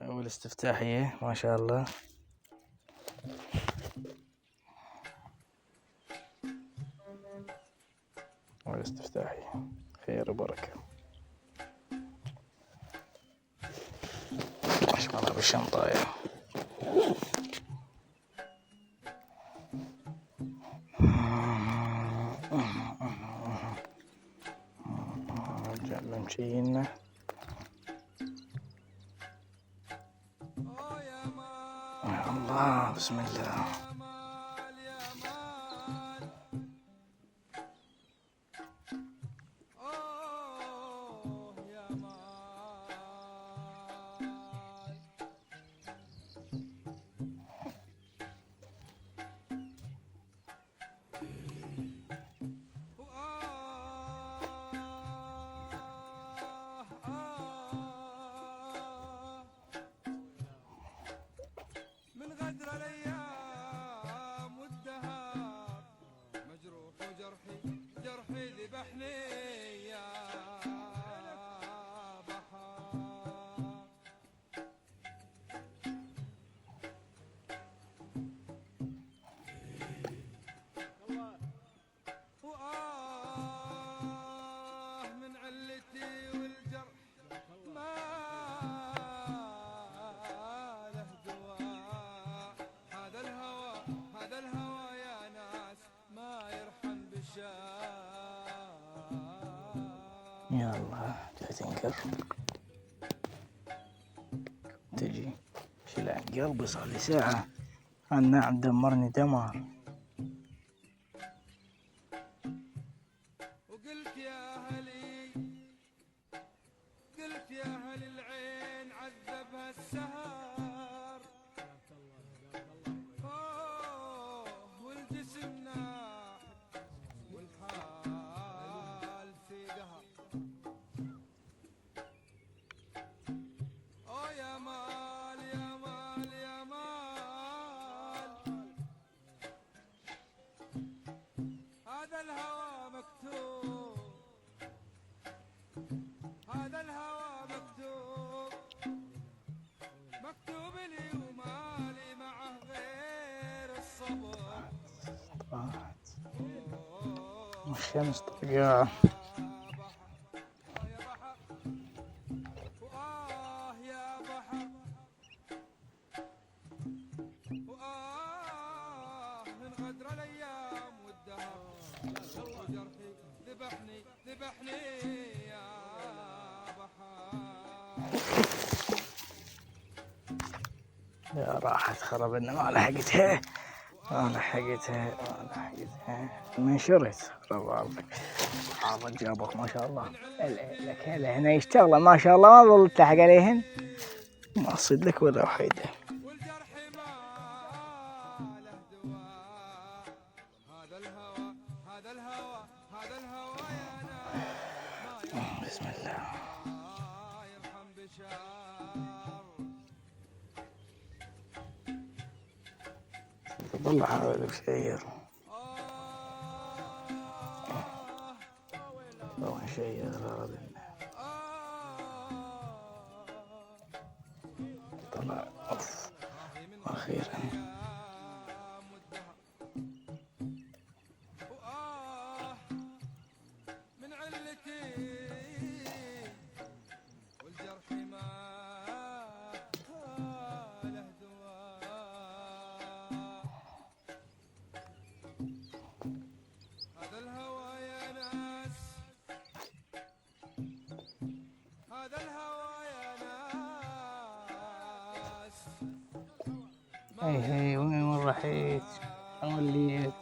والاستفتاحية ما شاء الله. والاستفتاحية خير وبركة. اشمعنى بالشنطاية جعلنا مشينا. يا الله بسم الله. يا الله جاي تنكر تجي شيل عن قلبي صار لي ساعة. النعم دمرني دمار. وقلت يا أهلي قلت يا أهل العين عذبها السهر والجسم ناح والحال في قهر. يا مال يا مال يا مال هذا الهوى مكتوب هذا الهوى مكتوب مكتوب لي ومالي معه غير الصبر. الشمس طلعت. يا راحت خرب إنه ما لحقتها من شريت خرب عرضك. عرض جابك ما شاء الله. لك هلا هنا يشتغل ما شاء الله ما ظل تلحق عليهن ما أصيد لك ولا وحيدة. بسم الله. تطلع هذا بشير طبعا شيء غرض طلع أخيرا. هي وين رحيت وليت.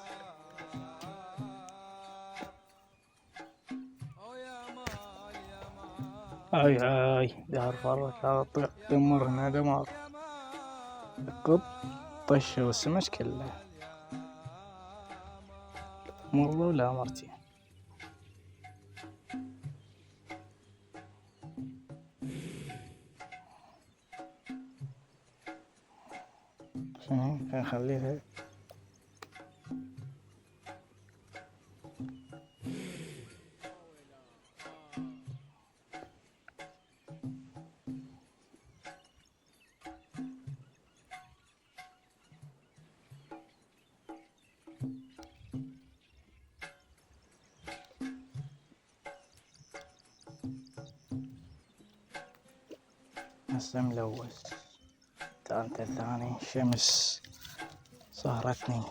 هاي دار فرك هذا طيح دمرنا دمار. قط طشه والسمك كله مرة ولا مرتين. شنو نخليها هسه ملوث. انت الثاني شمس صهرتني.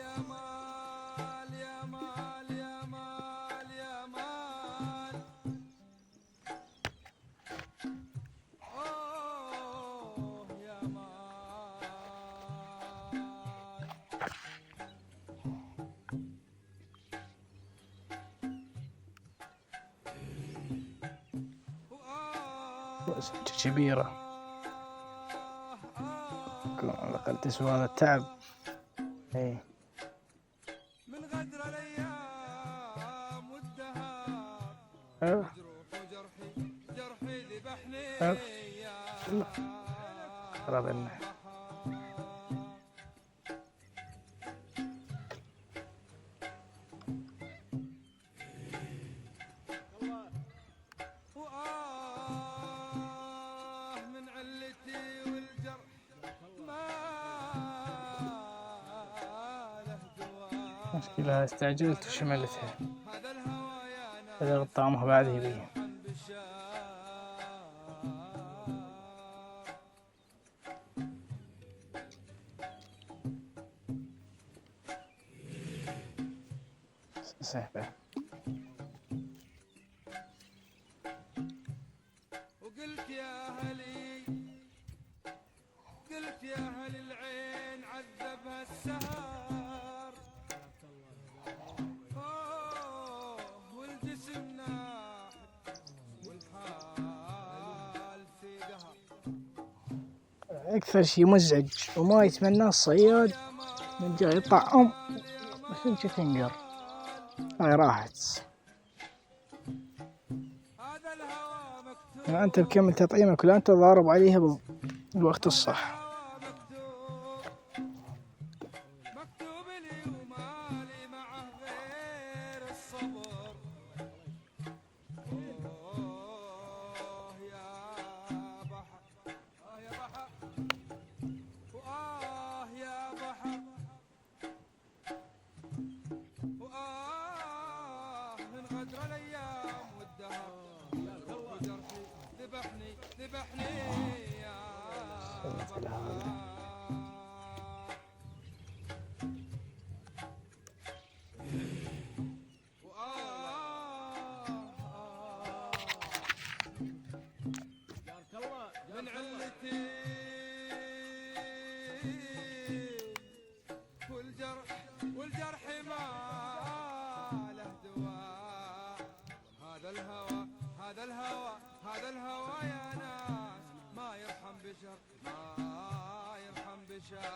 يا مال يا مال يا مال يا مال. يا مال. كبيرة لقد تسوى هذا التعب. ايه من غدر الايام والدهر أه. جروح جرحي ذبحني أه. يا ربنا من علتي والجرح ما له دواء. مشكلة استعجلت وشملتها. هذا الهوى يا ناس إذا طعمها بعد يبي. يرحم بشار. سهلة. وقلت يا أهلي قلت يا أهل العين عذبها السهر. والجسم ناحت والحال في قهر. أكثر شي مزعج وما يتمناه الصياد من جاي يطعم بس انت تنقر. هاي راحت. هذا الهوى مكتوب يعني أنت بكمل تطعيمك ولا أنت ضارب عليها بالوقت الصح. مكتوب لي ومالي معه غير الصبر. يا بحر يا بحر يا بحر من غدر الايام والدهر وجرحي ذبحني يا بحر. من علتي والجرح ما له دواء. هذا الهوى يا ناس ما يرحم بشر ما يرحم بشر.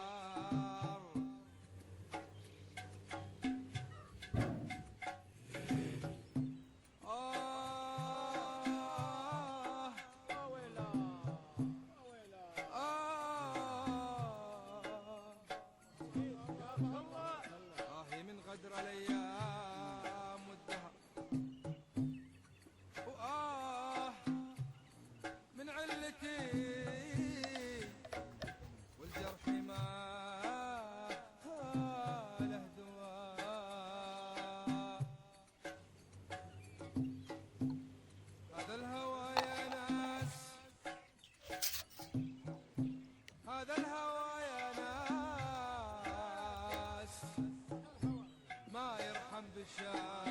من غدر الايام والدهر من علتي والجرح ما له دواء. هذا الهوى يا ناس هذا الهوى يا ناس ما يرحم بالشار.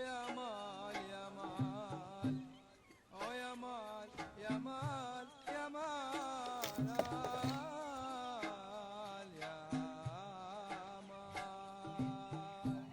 يا مال يا مال يا مال يا مال يا مال يا مال.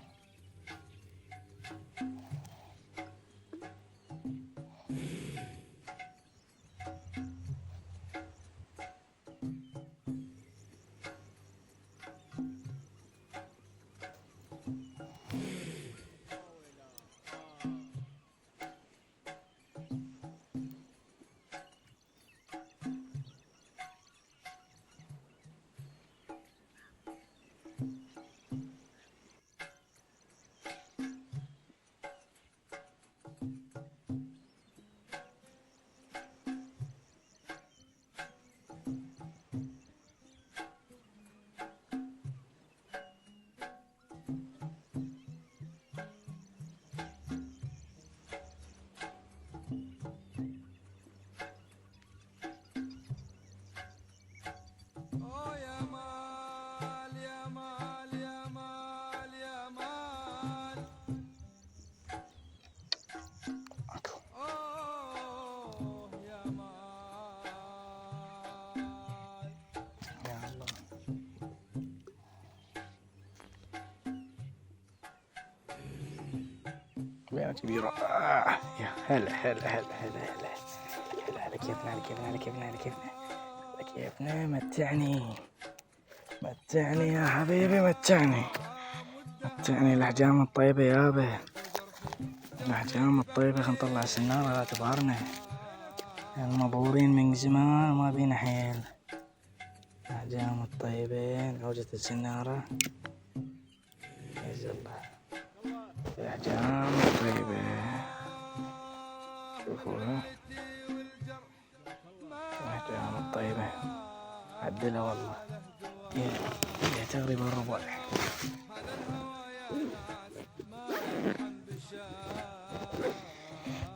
بينا كبيرة. يا هلا هلا هلا هلا هلا هلا هلا كيفنا هلا كيفنا هلا كيفنا هلا كيفنا هلا كيفنا. متعني يا حبيبي متعني الأحجام الطيبة يابا، الأحجام الطيبة. خل نطلع السنارة لا تبهرنا، المبهورين من زمان ما بينا حيل. الأحجام الطيبين عوجة السنارة عز الله. الأحجام الطيبة شوفوها، الأحجام الطيبة عدلها والله. هي تغرب الربع.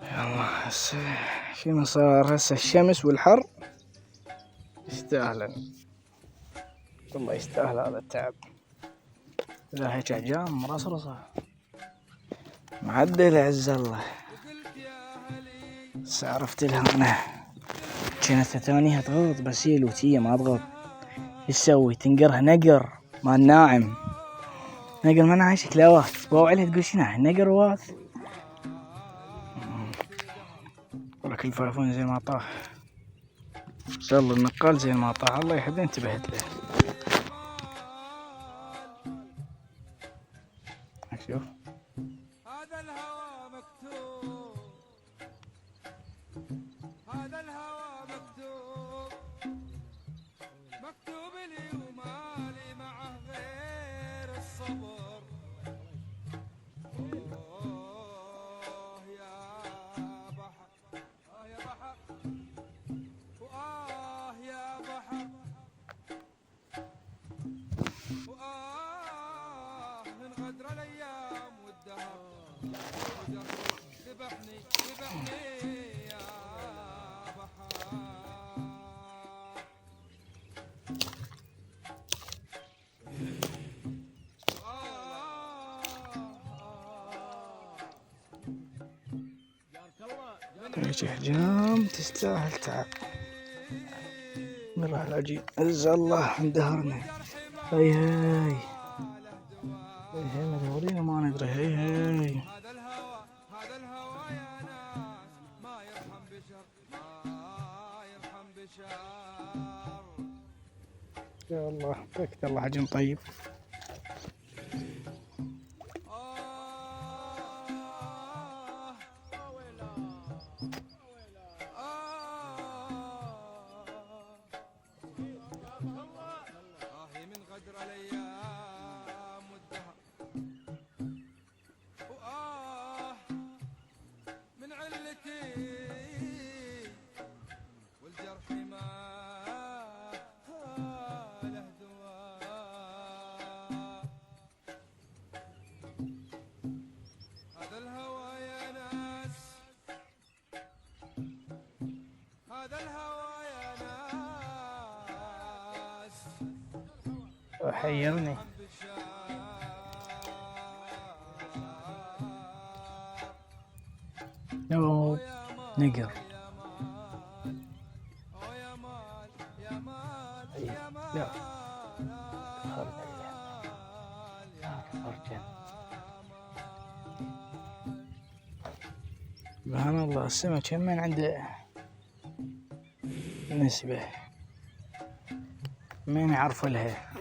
يلا هسه شنو صار؟ هسه الشمس والحر يستاهلن والله، يستاهل هذا التعب. لا هيك أحجام مرصرصة معدل عز الله. بس عرفت لها أنا كانت ثانيها تغض، بس هي لوتية ما تغض. ايش تسوي؟ تنقرها نقر مال ناعم، نقر ما نعيش كلاوات. واو عليها تقول شنو نقر واث. ولك الفلفون زي ما طاح، ان شاء الله النقال زي ما طاح. الله يحب انتبهت له. شوف هذا الهوى مكتوب، هذا الهوى مكتوب، مكتوب لي ومالي معه غير الصبر. يا بحر يا بحر، يا بحر، من غدر الايام والدهر. ذبحني يا بحر. هيك أحجام تستاهل تعب. نروح العجين عز الله عند دهرنا. هاي مدورين ما ندري. هاي هذا الهوى يا ناس ما يرحم بشر، ما يرحم بشر. يا الله بارك الله حجم طيب. من غدر الايام والدهر، من علتي والجرح ما له دواء. هذا الهوى يا ناس، هذا الهوى يا ناس وحيرني لو نقر. لا سبحان الله السمك هم من عنده نسبة من يعرفوا لها.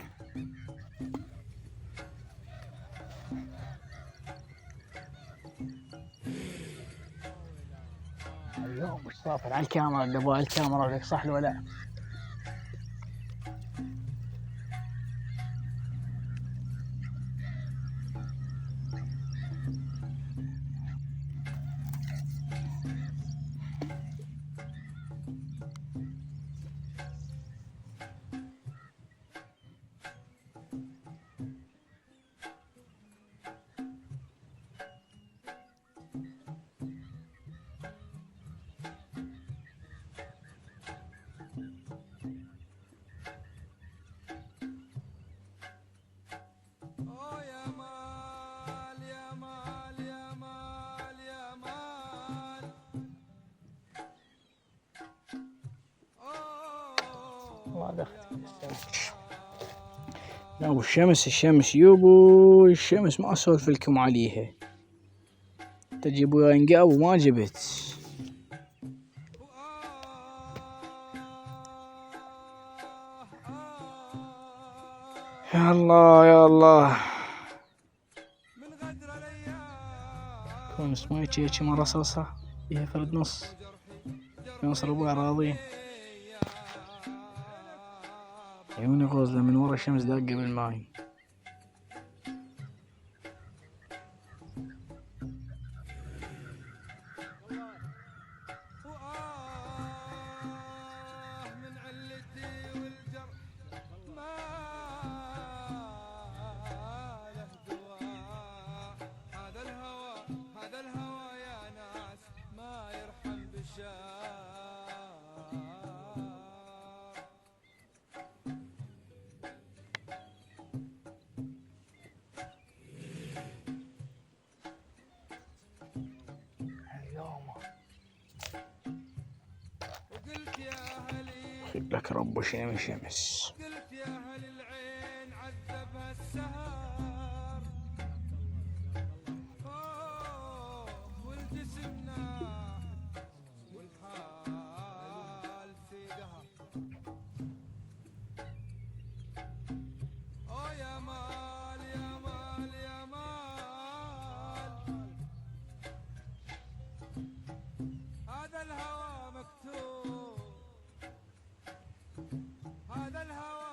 اليوم مش صافر على الكاميرا، اللي على الكاميرا لك صح ولا؟ ما دخلت الشمس. لا والشمس يوبو الشمس ما اسولف لكم عليها. تجيب ينقاب وما جبت. يا الله يا الله. من غدر الايام كون اسمه هيك مرة صلصة فيها فرد نص ربع راضين. عيوني غوزلة من ورا الشمس داقة بالماي. من علتي والجرح ما له دواء. هذا الهوى يا ناس ما يرحم بشار. وقلت يا اهلي خيب لك رب شمس. قلت يا اهل العين عذبها السهر. والجسم ناح والحال في قهر. يا مال يا مال يا مال. هذا الهوى مكتوب. هذا الهوى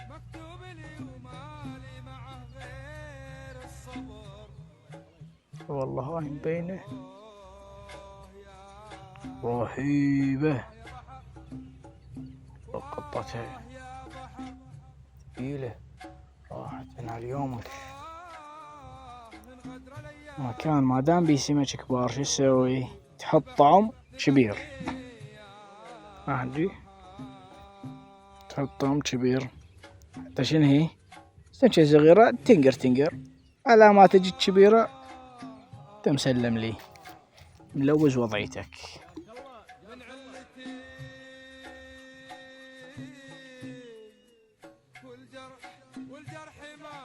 مكتوب لي ومالي معه غير الصبر. والله هاي مبينة يا رهيبة. لقطتها يا بحر ثقيلة راحت على يومك. من غدر الايام مكان ما دام بيه سمك كبار شو تسوي؟ تحط طعم كبير. عادي تحط طعم كبير. حتى شنو هي؟ سمكة صغيرة تنقر على ما تجي كبيرة تمسلم لي ملوز وضعيتك. من علتي والجرح ما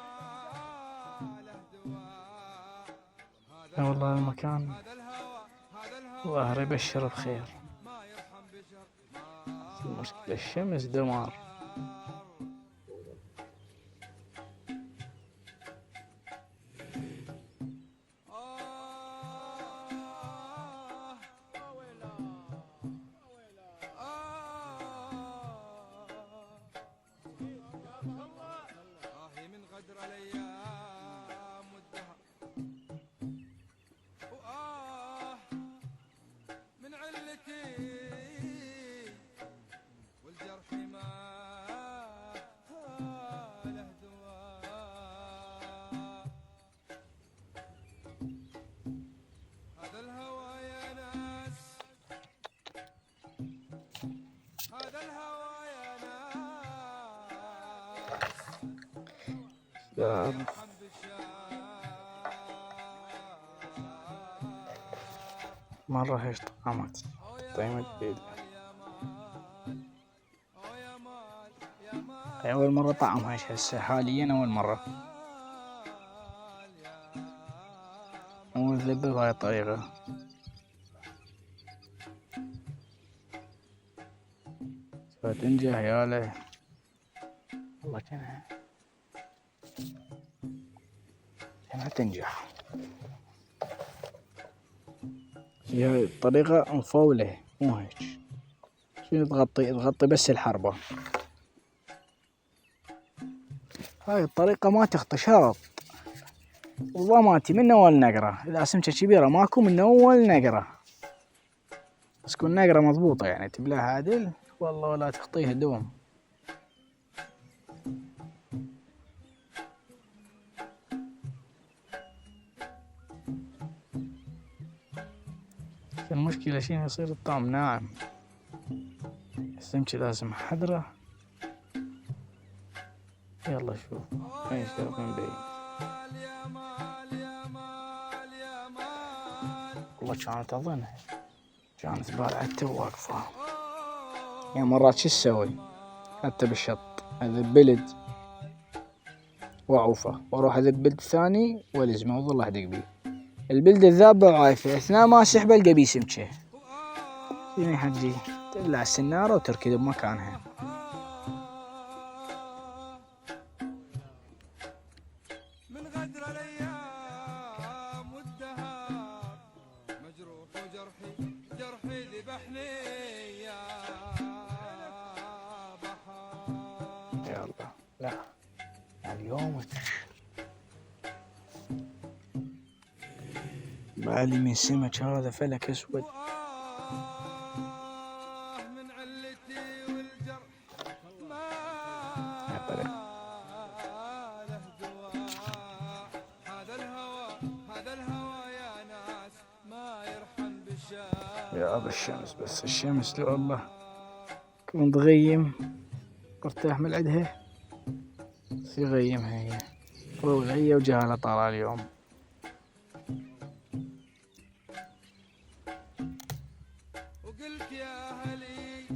له دواء. والله المكان هذا الهوى ظاهر يبشر بخير. ما يرحم بشر. المشكلة الشمس دمار. من غدر الايام والدهر. من علتي والجرح ما له دواء. هذا الهوى يا ناس. هذا الهوى يا ناس يرحم بشار. مرة هيش طعمت طعمت بيد. يا مال يا مال أول مرة طعم هيش هسه حاليا أول مرة. أول ذبة بهاي الطريقة. فتنجح ياله والله كانها تنجح. هي الطريقة مفولة مو هيك. شنو تغطي بس الحربة. هاي الطريقة ما تخطي شرط. وضماتي من أول نقرة. إذا سمكة كبيرة ماكو من أول نقرة. بس تكون نقرة مضبوطة يعني تبلاها عدل والله ولا تخطيها دوم. المشكلة شنو يصير الطعم ناعم. السمكة لازم حذرة. يلا شوف وين يشترك من بعيد. يا مال يا مال يا مال. والله كانت أظن كانت بالعدة واقفة. يعني مرات شو تسوي حتى بالشط هذا بلد وأعوفه وأروح أذب بلد ثاني والزمه وظل أهدق بيه. البلد الذابة وعايفة أثناء ما أسحبه ألقى بيه سمكة يعني حجي تولع السنارة وتركض بمكانها. من غدر الايام والدهر مجروح وجرحي ذبحني يا بحر. يلا لا اليوم بالي من سمك هذا فلك اسود. من علتي والجرح ما له دواء. هذا الهوى يا ناس ما يرحم بالشام. يا أبا الشمس بس الشمس لو الله كنت غيم ارتاح من عدها يغيمها هي وغية وجهالة طالع اليوم. وقلت يا هلي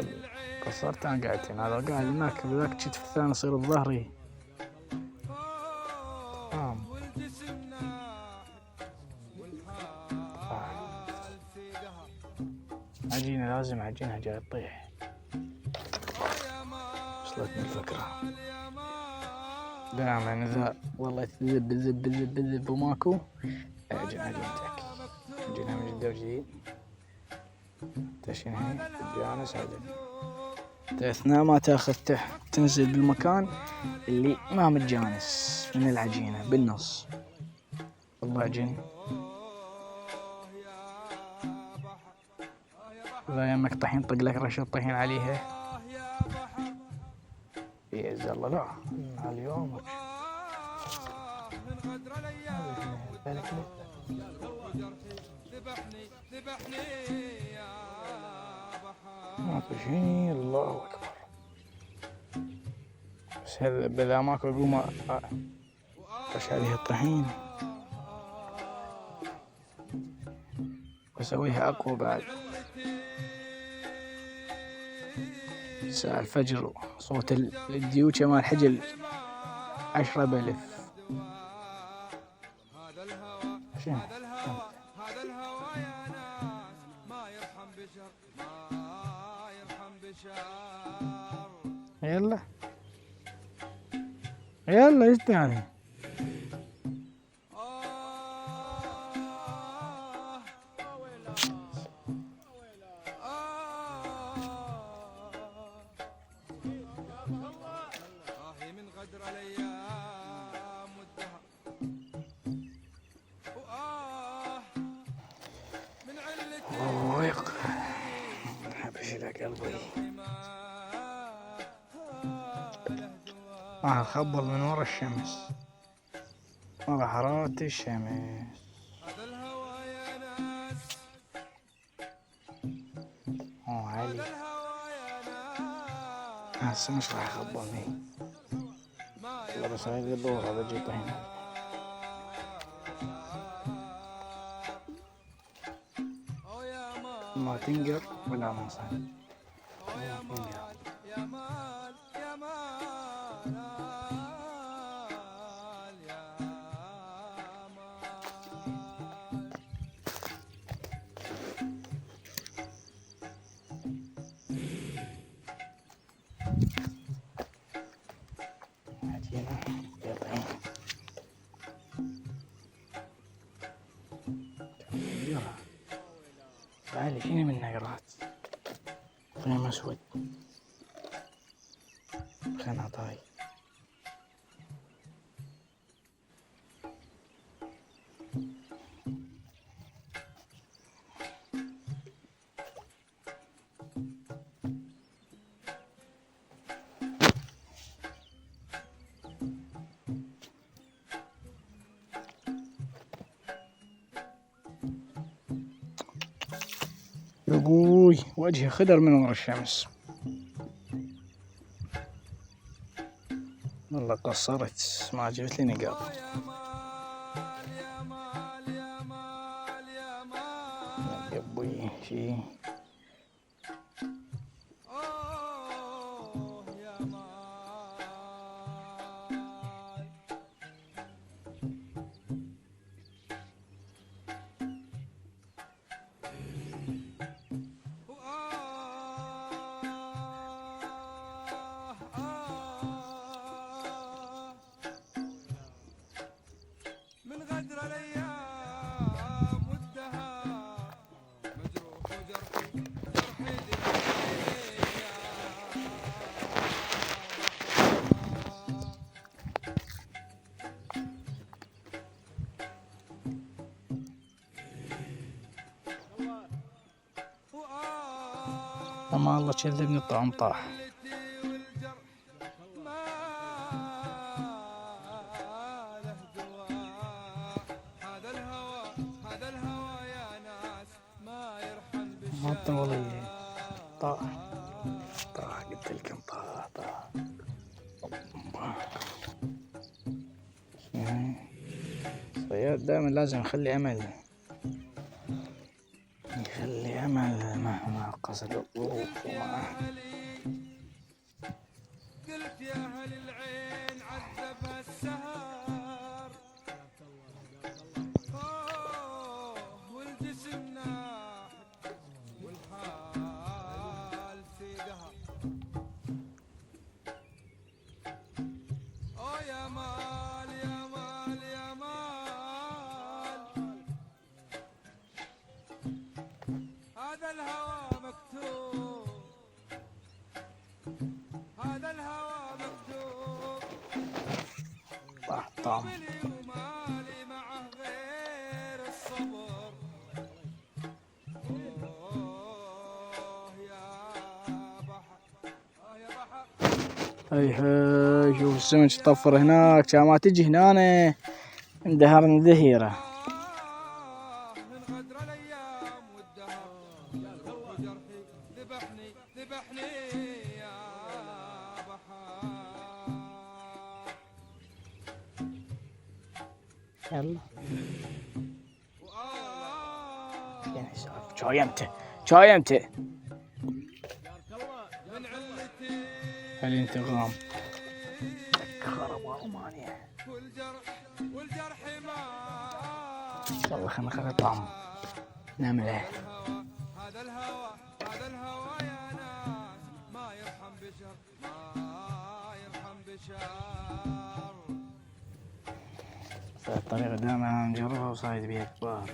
العين قصرت عن قاعدتين هذا قاعد هناك ذاك كتف الثاني يصير بظهري. والجسم ناح والحال في قهر. عجينة لازم عجينة جاي تطيح. وصلتني الفكرة دائما إذا والله تذب ذب ذب ذب وماكو عجين عجينتك عجينها من جدة وجديد تشينها تجانس عدل أثناء ما تاخذته تنزل بالمكان اللي ما متجانس من العجينة بالنص. والله عجين إذا يمك طحين طق لك رشة طحين عليها يعز الله لا على اليوم من غدر الايام ذبحني يا بحر. ما في شيء الله أكبر. بس هذا بذا ماكو أقوم أرش عليه الطحين وأسويها أقوى بعد. ساعة الفجر صوت الديوشة مال حجل 10 بألف. هذا الهوى يا ناس ما يرحم بشر ما يرحم بشر. يلا يلا ايش يعني من غدر الايام والدهر من علتي ويق حبش لك قلبي راح اخبل من ورا الشمس ورا حرارة الشمس. هذا الهوى يا ناس علي الهوى يا ناس هسه مش راح يخبلني لا بس هاي الظهر هذا جيب طحين ما تنقر ولا ما صار يا مال يا مال يا مال يا مال. عجينة يلا يلا بالي شنو من نقرات قيم اسود خنا طاي يا ابوي وجهي خضر من ورا الشمس والله قصرت ما جبت لي نقاط. يا مال يا مال يا مال يا مال يا ابوي شي يا مال ما الله كذبني الطعم طاح. ما الطولية طاح قلت لكم طاح. الصياد دائما لازم يخلي أمل مهما قصد الظروف قلت يا اهل العين عذبها السهر والجسم ناح والحال في قهر. يا مال يا مال يا مال هذا الهوى مكتوب هذا الهوى مكتوب طاح الطعم. ملي ومالي معه غير الصبر. يا بحر يا بحر هي شوف السمك طفر هناك كان ما تجي هنا اندهر ذهيرة. من غدر الايام والدهر وجرحي ذبحني يا بحر. يلا شايمته من علتي الانتقام خرب رومانيا. والجرح ما يلا خلنا نخلي طعم نعمله. هذا الهوى يا ناس ما يرحم بشر الطريقة دائما نجربها وصايد بيها كبار.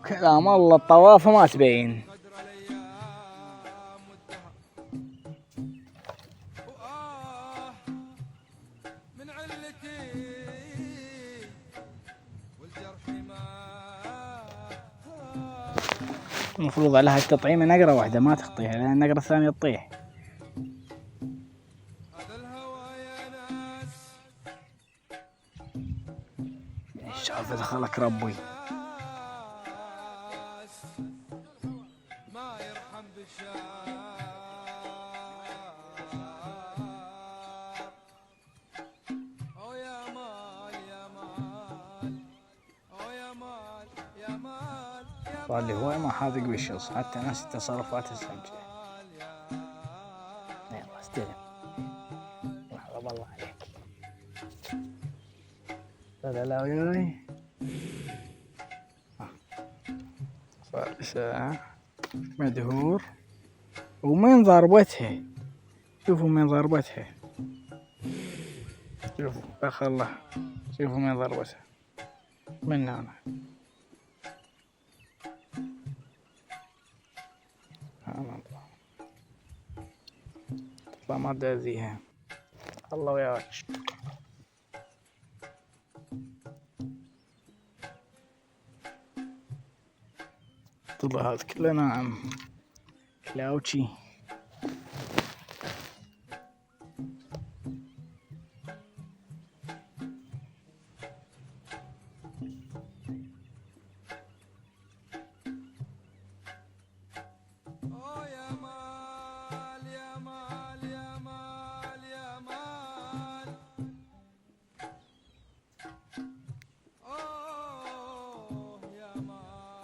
كلام الله الطوافة ما تبين. غدر الايام والدهر من علتي والجرح ما المفروض عليها التطعيمة نقرة واحدة ما تخطيها لأن النقرة الثانية تطيح. هذا الهوى يا ناس شاف دخلك ربي. ما يرحم بشار. يا مال يا مال يا مال يا مال صار لي هو ما حاذق بالشخص حتى ناس تصرفات السمكة. يلا استلم. مرحبا الله عليك. لا وياي. صار لي ساعة مدهور ومن ضربتها. شوفوا من ضربتها. شوفوا أخ الله شوفوا من ضربتها من هنا. تطلع ما تأذيها. الله وياك. طلع هذا كله ناعم كلاوتشي. يا مال يا مال يا مال يا مال يا مال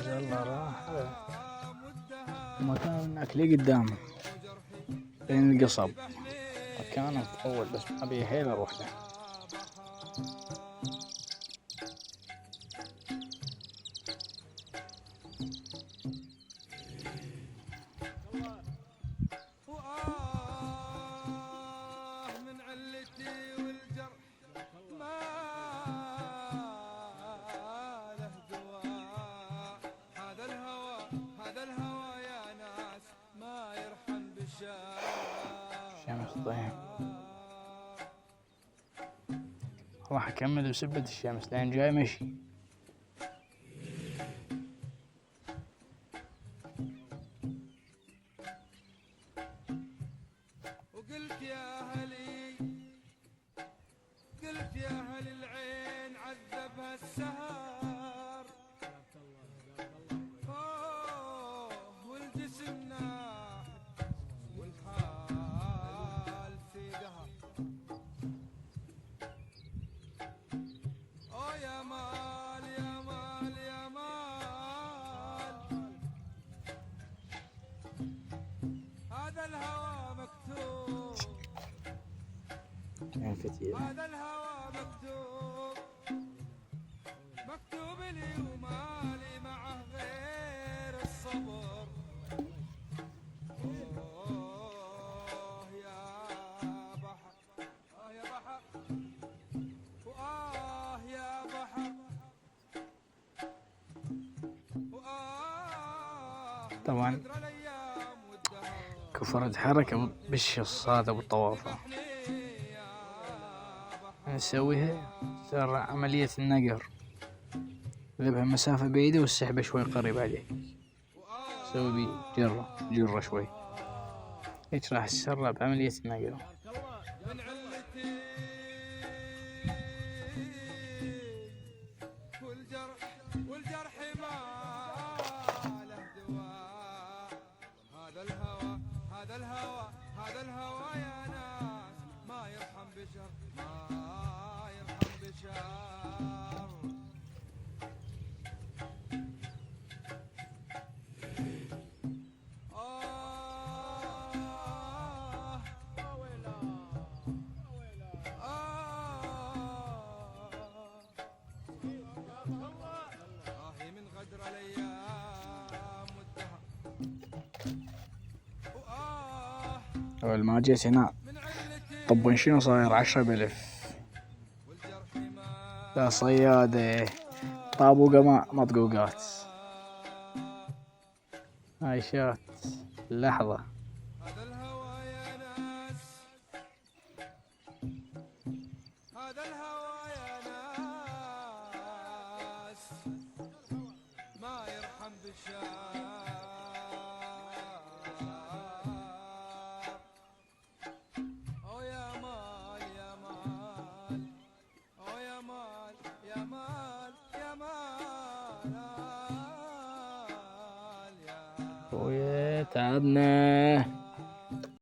يلا راح مكان أكلي قدامه بين القصب. مكانه مطول بس ما أبي حيل أروح له. الشمس طيب. راح أكمل بسبة الشمس لأن جاي مشي. وقلت يا أهلي، قلت يا أهل العين عذبها السهر، والجسم ناح والحال في قهر. يا مال يا مال يا مال، هذا الهوى مكتوب، هذا الهوى مكتوب، مكتوب لي ومالي معه غير الصبر. يا بحر، يا بحر، يا بحر، طبعا قدر الايام والدهر. كفرت حركة بالشص هذا بالطوافة نسويها ترى عملية النقر، ذبها مسافة بعيدة والسحبة شوي قريب عليه، نسوي بيه جرة شوي، هيك راح تسرع بعملية النقر. من علتي والجرح ما له دواء. هذا الهوى، هذا الهوى، هذا الهوى يا ناس ما يرحم بشر، ما يرحم بشر. من غدر الايام والدهر. أول ما جيت هنا طبون شنو صاير 10 بألف، والجرح ما لا صيادة طابوقة مطقوقات عايشات لحظة. هذا الهوى يا ناس، هذا الهوى يا ناس ما يرحم بالشام. يا مال يا مال، يا مال يا مال يا مال ويا تعبنا.